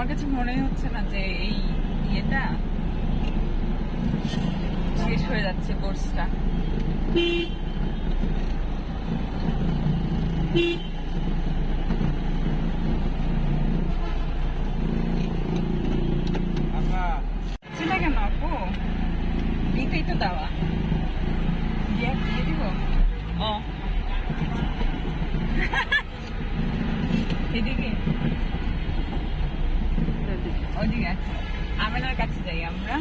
আমার কাছে মনে হচ্ছে না যে এই ইয়েটা শেষ হয়ে যাচ্ছে কোর্সটা। ছিল কেন আপু? দিতেই তো দেওয়া দিয়ে দিব। ও এদিকে ওদিকে আছে। আমেনার কাছে যাই আমরা,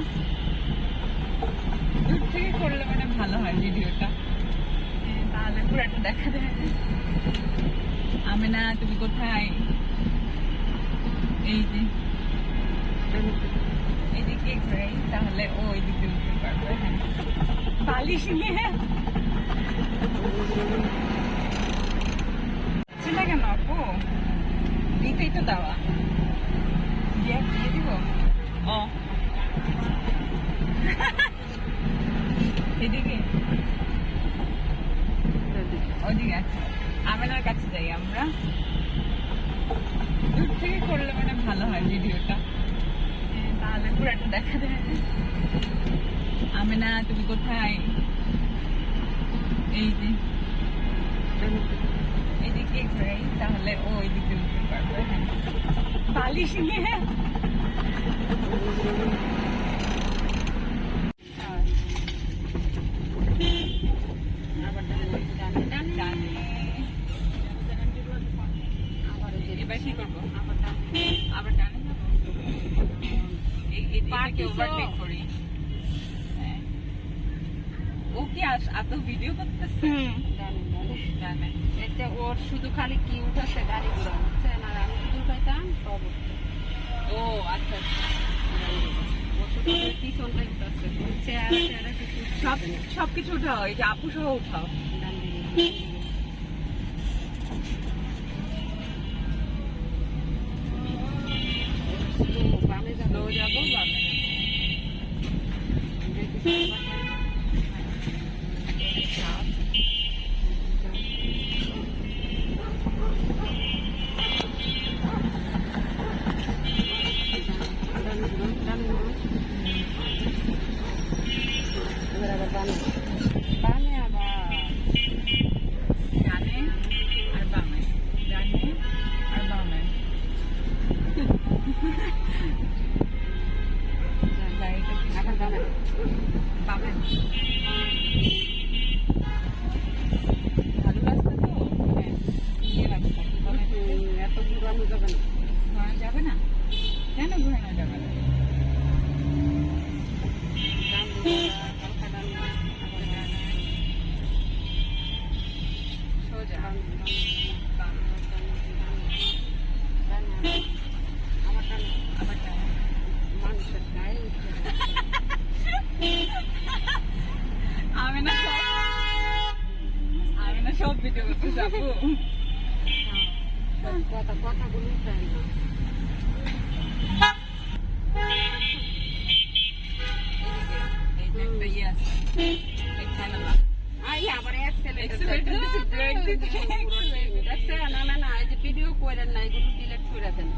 দূর থেকে করলে মানে ভালো হয় ভিডিওটা, তাহলে পুরোটা দেখা যায়। আমেনা তুমি কোথায়? এই যে এদিকে ঘুরাই, তাহলে ও এদিকে উঠতে পারবে। হ্যাঁ, বালিশ নিয়ে ছিল কেন আপু? দিতেই তো দেওয়া দিয়ে দিব। ও এদিকে ওদিকে আছে। আমেনার কাছে যাই আমরা, দূর থেকে করলে মানে ভালো হয় ভিডিওটা, তাহলে পুরোটা দেখা যায়। আমেনা তুমি কোথায়? এই যে এদিকে ঘুরাই, তাহলে ও এদিকে উঠতে পারবে। হ্যাঁ, বালিশ নিয়ে এবার কি করবো? আবার ডানে যাবো, এটাকে ওভারটেক করি। হ্যাঁ, ও কি এত ভিডিও করতেছে? জানে এতে ওর শুধু খালি কি উঠাচ্ছে গাড়িগুলো, বুঝছেন? আর আমি শুধু পাইতাম সব ও আচ্ছা আচ্ছা। ও শুধু পিছনটাই উঠাচ্ছে, চেয়ারা কিছু সবকিছু উঠাও, এই যে আপু সহ উঠাও। বামে যাবো যাবো বামে এবার আবার বামে বামে আবার ডানে আর বামে, ডানে আর বামে। গাড়িটা আবার বামে বামে ভালো রাস্তা তো। হ্যাঁ, ইয়ে রাস্তা এত ঘুরানো যাবে না। ঘোরানো যাবে না? কেন ঘোরানো যাবে না? সোজা আবার ডানে। মানুষের গায়ে উঠে আমি না সব ভিডিও করতে যাবো। কথাগুলো উঠে না। এই যে একটা ইয়ে আছে, এখানে না আবার অ্যাক্সেলেটর ব্রেক দিতে দেখছে না, এই যে ভিডিও করেন না, এগুলো ডিলিট করে দেন।